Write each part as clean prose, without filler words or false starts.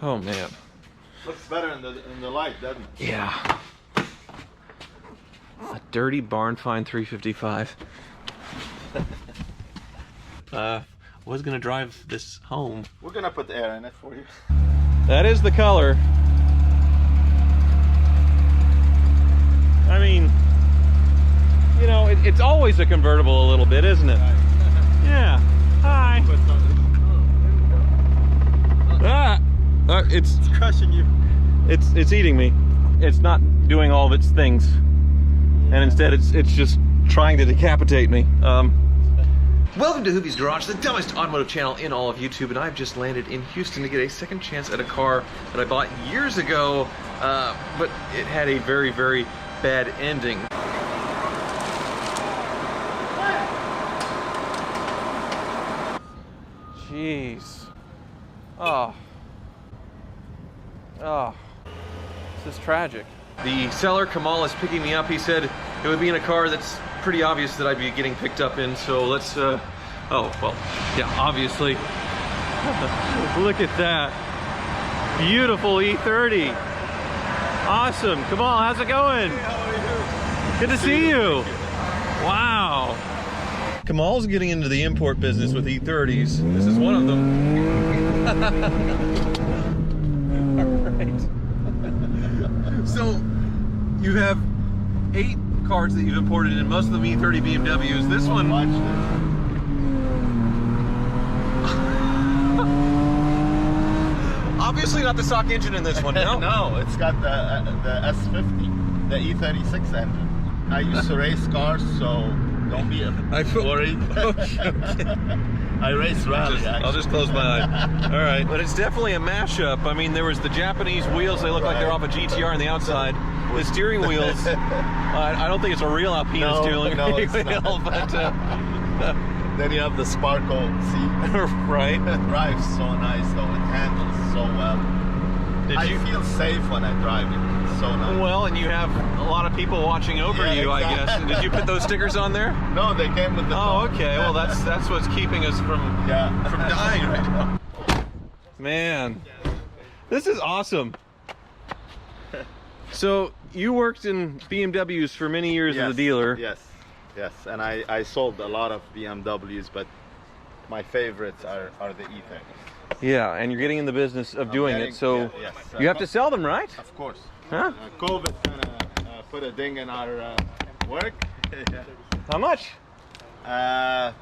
Oh man. Looks better in the light, doesn't it? Yeah. A dirty barn find 355. Was gonna drive this home. We're gonna put air in it for you. That is the color. I mean, you know, it's always a convertible a little bit, isn't it? Yeah. Hi. It's crushing you. It's eating me. It's not doing all of its things, and instead it's just trying to decapitate me. Welcome to Hoovie's Garage, the dumbest automotive channel in all of YouTube, and I've just landed in Houston to get a second chance at a car that I bought years ago, but it had a very, very bad ending. Jeez. Oh. Oh. This is tragic. The seller, Kamal, is picking me up. He said it would be in a car that's pretty obvious that I'd be getting picked up in, so let's, oh, well, yeah, obviously. Look at that. Beautiful E30. Awesome. Kamal, how's it going? Hey, how are you? Good to see you. Wow. Kamal's getting into the import business with E30s. This is one of them. All right. So, you have 8 cars that you've imported in, most of them E30 BMWs. This one... Watch this. Obviously not the stock engine in this one, no? No, it's got the S50, the E36 engine. I used to race cars, so don't be worried. Okay. I race rally, I'll just close my eye. All right. But it's definitely a mashup. I mean, there was the Japanese wheels. They look like they're off a GTR on the outside. The steering wheels, I don't think it's a real Alpina steering wheel, but... then you have the sparkle seat. Right. It drives so nice, though. It handles so well. I feel safe when I drive it. It's so nice. Well, and you have a lot of people watching over you, exactly. I guess. And did you put those stickers on there? No, they came with the car. Okay. Well, that's what's keeping us from dying right now. Man, this is awesome. So you worked in BMWs for many years as a dealer. Yes, and I sold a lot of BMWs, but my favorites are the E30s. Yeah, and you're getting in the business of doing it, so you have to sell them, right? Of course. Huh? COVID kind of put a ding in our work. How much? I'd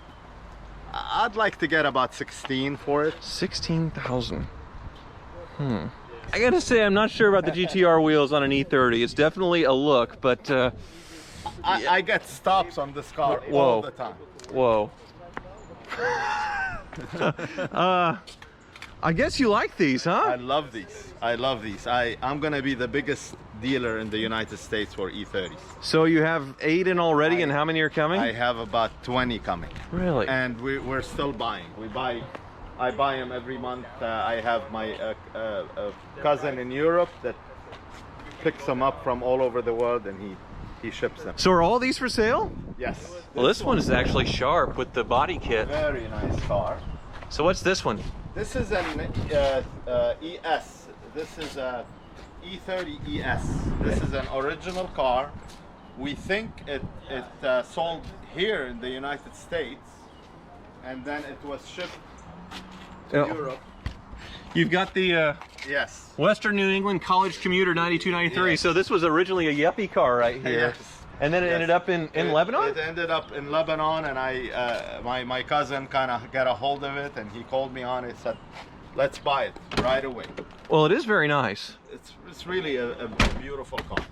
like to get about 16 for it. 16,000. I gotta say, I'm not sure about the GTR wheels on an E30. It's definitely a look, but... I get stops on this car all the time. Whoa. I guess you like these, huh? I love these. I love these. I'm gonna be the biggest dealer in the United States for E30s. So you have 8 in already, and how many are coming? I have about 20 coming. Really? And we're still buying. I buy them every month. I have my cousin in Europe that picks them up from all over the world, and he ships them. So are all these for sale? Yes. Well, this one is actually sharp with the body kit. Very nice car. So what's this one? This is an ES. This is a E30 ES. This is an original car. We think it sold here in the United States, and then it was shipped to Europe. You've got the yes, Western New England College Commuter 9293. Yes. So this was originally a yuppie car right here. Yes. And then it ended up in Lebanon? It ended up in Lebanon, and my cousin kind of got a hold of it, and he called me on it, said, let's buy it right away. Well, it is very nice. It's really a beautiful car.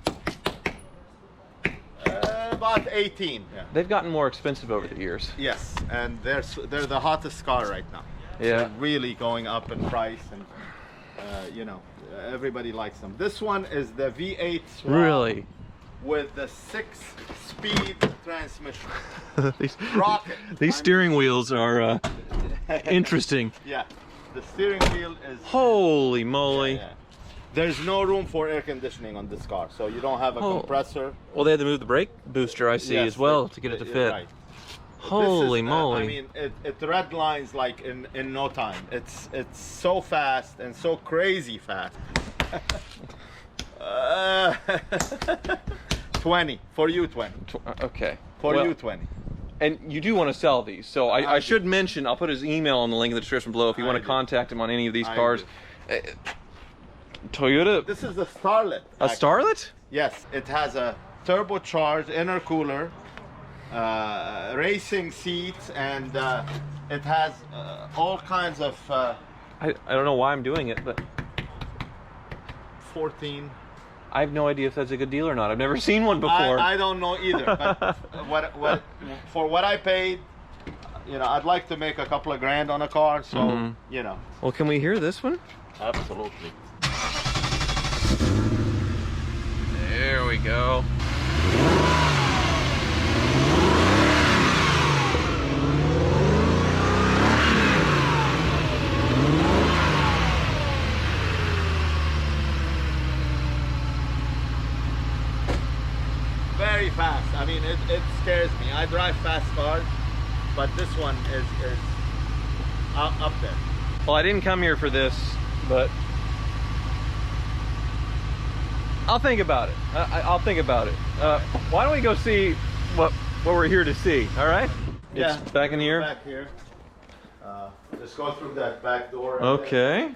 About 18. Yeah. They've gotten more expensive over the years. Yes, and they're the hottest car right now. Yeah. They're really going up in price, and you know, everybody likes them. This one is the V8 swap. Really? With the 6-speed transmission. These steering wheels are interesting. Yeah, the steering wheel is... Holy moly. Yeah. There's no room for air conditioning on this car, so you don't have a compressor. Well, they had to move the brake booster, I see, as well, to get it to fit. Right. Holy moly. I mean, it red lines like in no time. It's so fast and so crazy fast. 20 for you, 20. Okay. For Well, you, 20. And you do want to sell these, so I should mention, I'll put his email in the link in the description below if you want to contact him on any of these cars. Toyota. This is the Starlet. A Starlet? Yes, it has a turbocharged intercooler, racing seats, and it has all kinds of I don't know why I'm doing it, but 14. I have no idea if that's a good deal or not. I've never seen one before. I don't know either. But for what I paid, you know, I'd like to make a couple of grand on a car, so you know. Well, can we hear this one? Absolutely. There we go. Very fast. I mean, it scares me. I drive fast cars, but this one is up there. Well, I didn't come here for this, but I'll think about it. I'll think about it. Why don't we go see what we're here to see? All right? Yeah. It's back in here. Back here. Just go through that back door. Right Okay.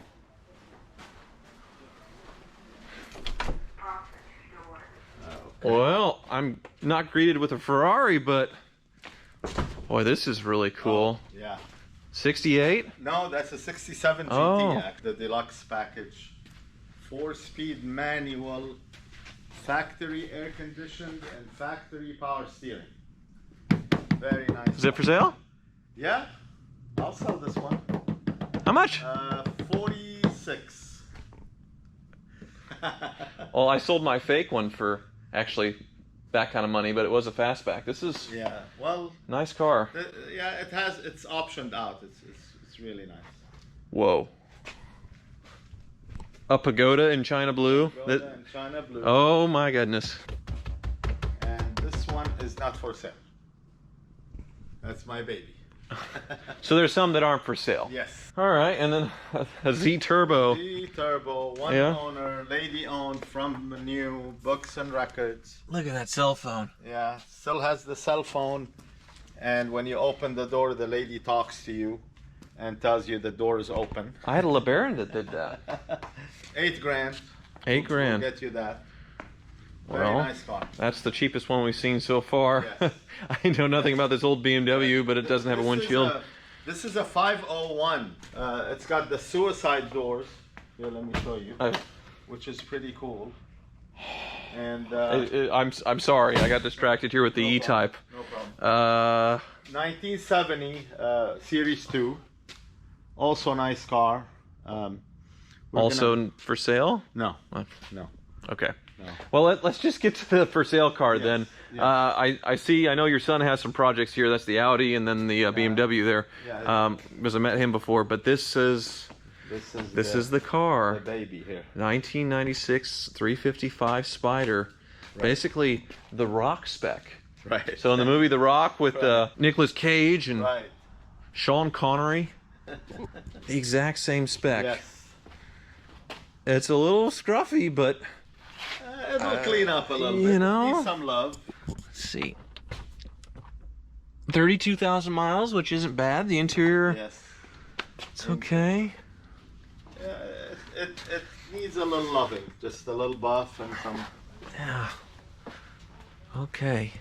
Well, I'm not greeted with a Ferrari, but boy, this is really cool. Oh, yeah. 68? No, that's a 67 GT, the deluxe package. 4-speed manual, factory air conditioned, and factory power steering. Very nice. Is it for sale? Yeah, I'll sell this one. How much? 46. Well, I sold my fake one for actually that kind of money, but it was a fastback. This is well, nice car. Yeah, it's optioned out. It's really nice. Whoa. A pagoda in China blue. Pagoda in China blue. Oh my goodness. And this one is not for sale. That's my baby. So there's some that aren't for sale. Yes. All right, and then a Z Turbo. Z Turbo, one owner, lady owned, from new, books and records. Look at that cell phone. Yeah, still has the cell phone, and when you open the door, the lady talks to you and tells you the door is open. I had a LeBaron that did that. 8 grand. 8 grand. We'll get you that. Well, very nice car. That's the cheapest one we've seen so far. Yes. I know nothing about this old BMW, but it doesn't have a windshield. This is a 501. It's got the suicide doors. Here, let me show you. Which is pretty cool. And I'm sorry, I got distracted here with the E-Type. No problem. 1970 Series 2. Also nice car. Also for sale? No. What? No. Okay. No. Well, let's just get to the for sale car then. Yes. I know your son has some projects here. That's the Audi and then the BMW there. Yeah. Because I met him before, but this is the car. The baby here. 1996 355 Spider. Right. Basically the Rock spec. Right. So in the movie The Rock with Nicolas Cage and Sean Connery, the exact same spec. Yes. It's a little scruffy, but it'll clean up a little bit. You know, need some love. Let's see. 32,000 miles, which isn't bad. The interior, it's okay. It needs a little loving, just a little buff and some. Yeah. Okay.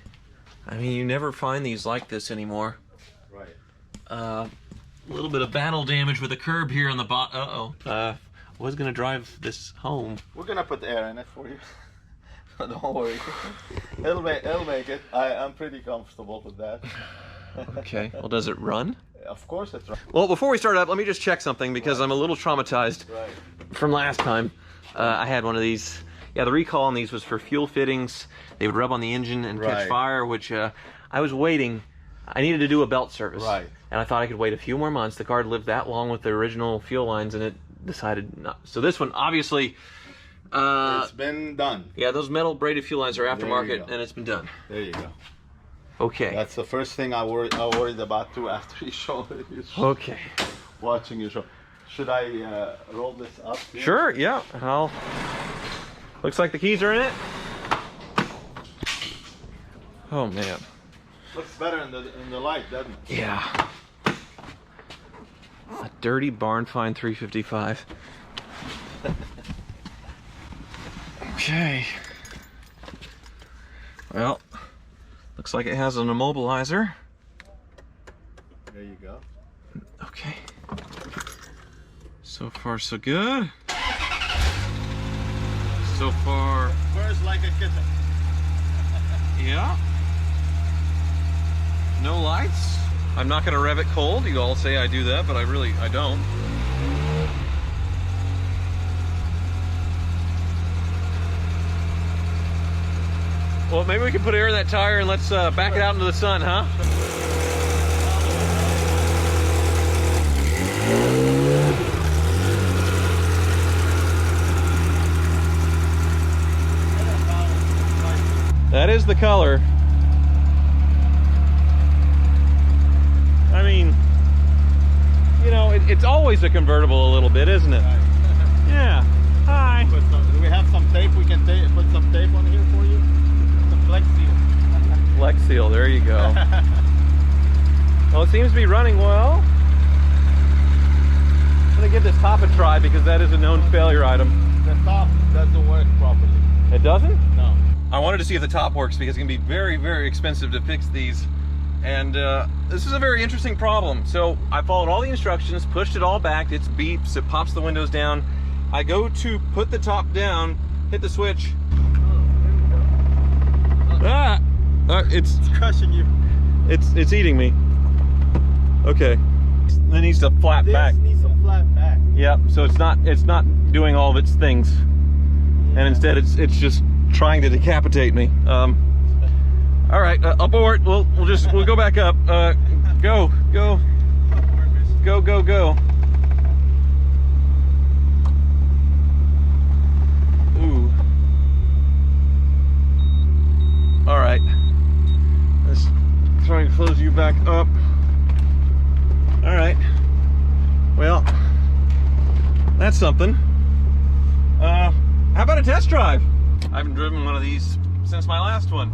I mean, you never find these like this anymore. Right. A little bit of battle damage with a curb here on the bottom. I was gonna drive this home. We're gonna put air in it for you. Don't worry. It'll make it. I'm pretty comfortable with that. Okay. Well, does it run? Of course it's right. Well, before we start up, let me just check something because I'm a little traumatized from last time. I had one of these. Yeah, the recall on these was for fuel fittings. They would rub on the engine and catch fire, which I was waiting. I needed to do a belt service. Right. And I thought I could wait a few more months. The car had lived that long with the original fuel lines, and it decided not. So this one, obviously... it's been done. Yeah, those metal braided fuel lines are aftermarket, and it's been done. There you go. Okay. That's the first thing I worried about too after you showed it. Okay. Watching you show. Should I roll this up here? Sure, yeah. Looks like the keys are in it. Oh man. Looks better in the light, doesn't it? Yeah. A dirty barn find 355. Okay. Well, looks like it has an immobilizer. There you go. Okay. So far, so good. So far. Purrs like a kitten. Yeah. No lights. I'm not going to rev it cold. You all say I do that, but I don't. Well, maybe we can put air in that tire and let's back it out into the sun, huh? That is the color. I mean, you know, it's always a convertible a little bit, isn't it? Right. Yeah. Hi. Do we have some tape? We can put some tape on here for you? Some Flex Seal. Flex Seal, there you go. Well, it seems to be running well. I'm gonna give this top a try because that is a known failure item. The top doesn't work properly. It doesn't? No. I wanted to see if the top works because it can be very, very expensive to fix these. And this is a very interesting problem. So I followed all the instructions, pushed it all back, it beeps, it pops the windows down. I go to put the top down, hit the switch. It's crushing you. It's eating me. Okay. It needs to flat back. This needs some flat back. Yeah, so it's not doing all of its things. And instead it's just trying to decapitate me. All right, abort. We'll go back up. Go. Ooh. All right. Let's try and close you back up. All right. Well, that's something. How about a test drive? I haven't driven one of these since my last one.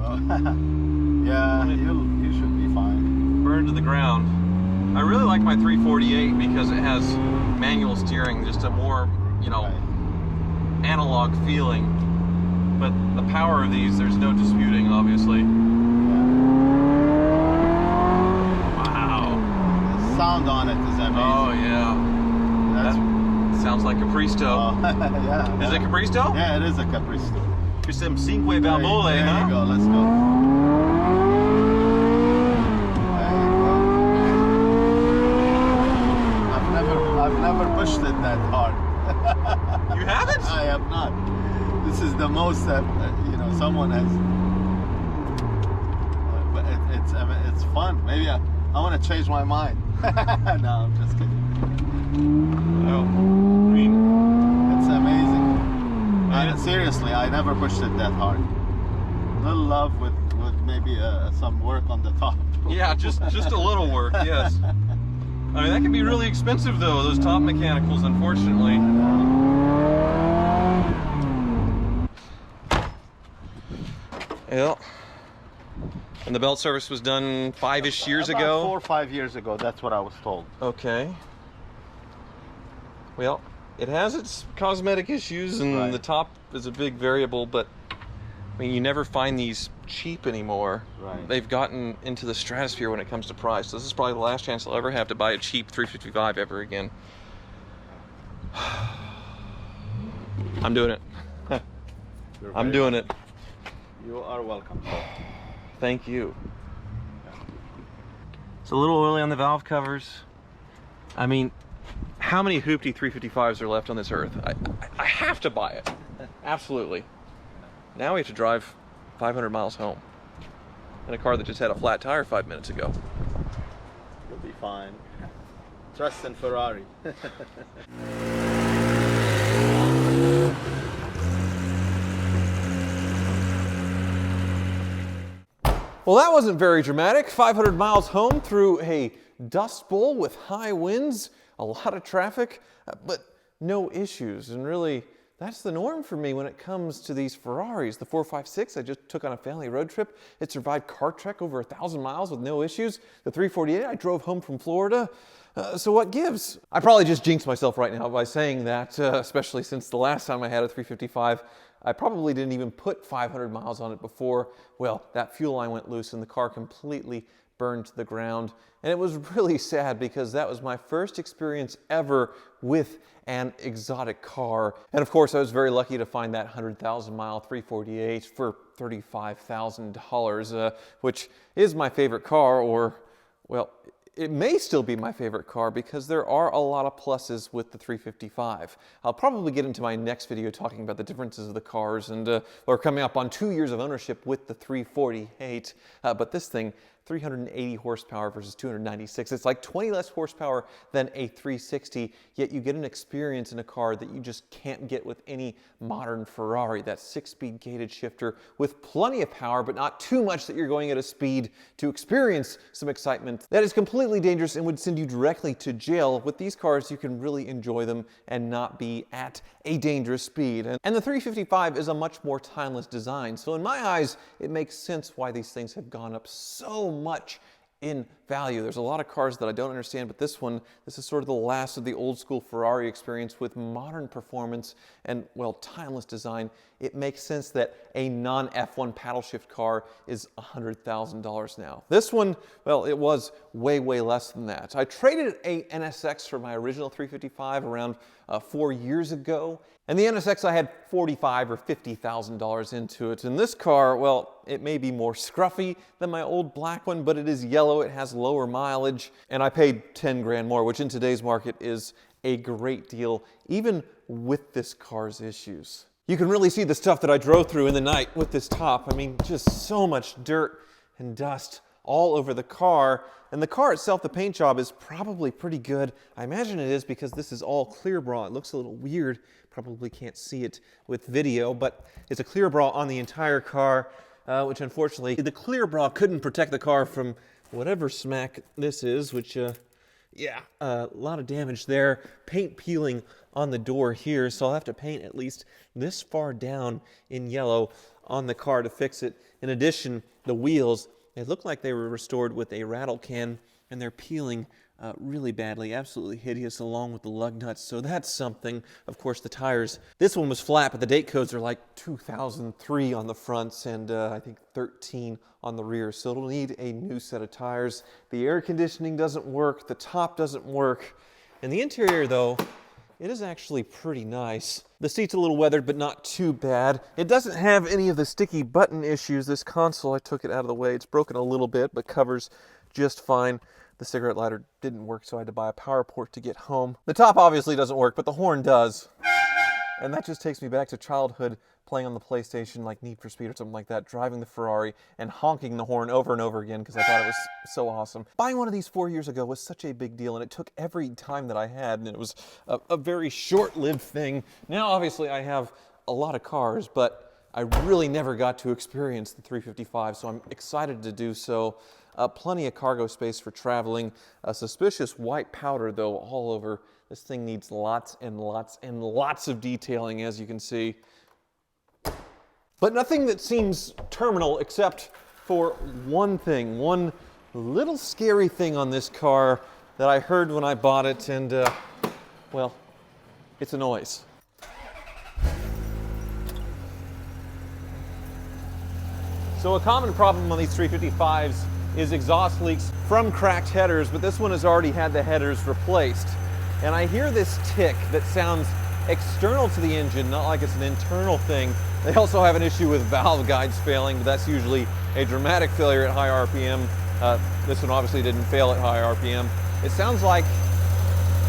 Yeah, you should be fine. Burned to the ground. I really like my 348 because it has manual steering, just a more, you know, analog feeling. But the power of these, there's no disputing, obviously. Wow. The sound on it is amazing. Oh, yeah. That sounds like Capristo. Yeah. Is it Capristo? Yeah, it is a Capristo. Just some Cinque Valmole, there huh? There you go, let's go. I've never pushed it that hard. You haven't? I have not. This is the most that you know someone has. But it's fun. Maybe I want to change my mind. No, I'm just kidding. Well, I mean, it's amazing. Seriously, I never pushed it that hard. A little love with maybe some work on the top. Yeah, just a little work, yes. I mean, that can be really expensive though, those top mechanicals, unfortunately. Yeah. And the belt service was done 5-ish years About ago? 4 or 5 years ago, that's what I was told. Okay. Well, it has its cosmetic issues, and Right. the top is a big variable, but I mean, you never find these cheap anymore. Right. They've gotten into the stratosphere when it comes to price. This is probably the last chance I'll ever have to buy a cheap 355 ever again. I'm doing it. I'm doing it. You are welcome. Thank you. It's a little oily on the valve covers. I mean, how many Hoopty 355s are left on this earth? I have to buy it. Absolutely. Now we have to drive 500 miles home in a car that just had a flat tire 5 minutes ago. You'll be fine. Trust in Ferrari. Well, that wasn't very dramatic. 500 miles home through a dust bowl with high winds, a lot of traffic, but no issues. And really, that's the norm for me when it comes to these Ferraris. The 456 I just took on a family road trip. It survived car trek over 1,000 miles with no issues. The 348 I drove home from Florida. So what gives? I probably just jinxed myself right now by saying that, especially since the last time I had a 355, I probably didn't even put 500 miles on it before, well, that fuel line went loose and the car completely burned to the ground. And it was really sad because that was my first experience ever with an exotic car. And of course, I was very lucky to find that 100,000 mile 348 for $35,000, which is my favorite car, or, well, it may still be my favorite car because there are a lot of pluses with the 355. I'll probably get into my next video talking about the differences of the cars, and we're coming up on 2 years of ownership with the 348, but this thing, 380 horsepower versus 296. It's like 20 less horsepower than a 360, yet you get an experience in a car that you just can't get with any modern Ferrari. That 6-speed gated shifter with plenty of power, but not too much that you're going at a speed to experience some excitement. That is completely dangerous and would send you directly to jail. With these cars, you can really enjoy them and not be at a dangerous speed. And the 355 is a much more timeless design. So in my eyes, it makes sense why these things have gone up so much in value. There's a lot of cars that I don't understand, but this is sort of the last of the old school Ferrari experience with modern performance and, well, timeless design. It makes sense that a non-F1 paddle shift car is $100,000 now. This one, well, it was way, way less than that. I traded a NSX for my original 355 around 4 years ago, and the NSX I had $45,000 or $50,000 into it. And this car, well, it may be more scruffy than my old black one, but it is yellow, it has lower mileage, and I paid 10 grand more, which in today's market is a great deal, even with this car's issues. You can really see the stuff that I drove through in the night with this top. I mean, just so much dirt and dust all over the car. And the car itself, the paint job is probably pretty good. I imagine it is because this is all clear bra. It looks a little weird. Probably can't see it with video, but it's a clear bra on the entire car, which unfortunately, the clear bra couldn't protect the car from whatever smack this is, which, yeah, a lot of damage there. Paint peeling on the door here, so I'll have to paint at least this far down in yellow on the car to fix it. In addition, the wheels, they look like they were restored with a rattle can, and they're peeling really badly, absolutely hideous, along with the lug nuts, so that's something. Of course, the tires. This one was flat, but the date codes are like 2003 on the fronts and I think 13 on the rear, so it'll need a new set of tires. The air conditioning doesn't work, the top doesn't work, and the interior, though, it is actually pretty nice. The seat's a little weathered, but not too bad. It doesn't have any of the sticky button issues. This console, I took it out of the way. It's broken a little bit, but covers just fine. The cigarette lighter didn't work, so I had to buy a power port to get home. The top obviously doesn't work, but the horn does. And that just takes me back to childhood, playing on the PlayStation like Need for Speed or something like that, driving the Ferrari and honking the horn over and over again because I thought it was so awesome. Buying one of these 4 years ago was such a big deal, and it took every time that I had, and it was a very short-lived thing. Now, obviously, I have a lot of cars, but I really never got to experience the 355, so I'm excited to do so. Plenty of cargo space for traveling. Suspicious white powder, though, all over. This thing needs lots and lots and lots of detailing, as you can see. But nothing that seems terminal except for one thing, one little scary thing on this car that I heard when I bought it, and, well, it's a noise. So a common problem on these 355s is exhaust leaks from cracked headers, but this one has already had the headers replaced. And I hear this tick that sounds external to the engine, not like it's an internal thing. They also have an issue with valve guides failing, but that's usually a dramatic failure at high RPM. This one obviously didn't fail at high RPM. It sounds like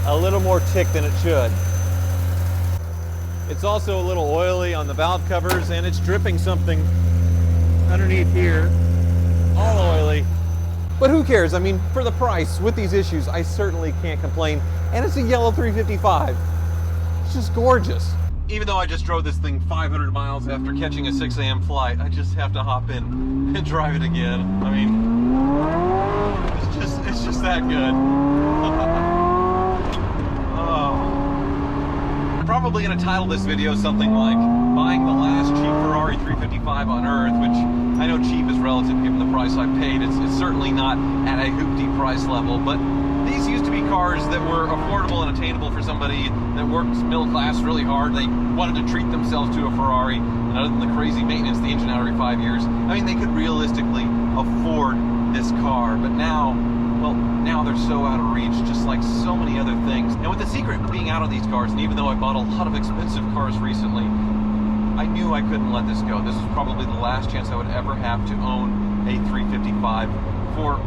a little more tick than it should. It's also a little oily on the valve covers, and it's dripping something underneath here, all oily. But who cares? I mean, for the price, with these issues, I certainly can't complain. And it's a yellow 355. It's just gorgeous. even though I just drove this thing 500 miles after catching a 6 a.m. flight, I just have to hop in and drive it again. I mean, it's just that good. Oh. I'm probably going to title this video something like buying the last cheap Ferrari 355 on earth, which I know cheap is relative given the price I paid. It's certainly not at a hoopty price level, but these used to be cars that were affordable and attainable for somebody that worked middle class really hard. They wanted to treat themselves to a Ferrari, and other than the crazy maintenance, the engine out every 5 years, I mean, they could realistically afford this car. But now, well, now they're so out of reach, just like so many other things. And with the secret being out on these cars, and even though I bought a lot of expensive cars recently, I knew I couldn't let this go. This was probably the last chance I would ever have to own a 355 for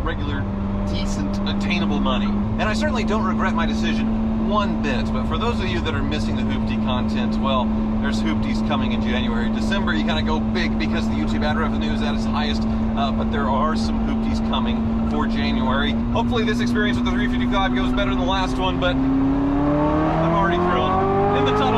regular, decent, attainable money. And I certainly don't regret my decision one bit, but for those of you that are missing the hoopty content, well, there's hoopties coming in January. December, you kind of go big because the YouTube ad revenue is at its highest, but there are some hoopties coming for January. Hopefully this experience with the 355 goes better than the last one, but I'm already thrilled. In the tunnel.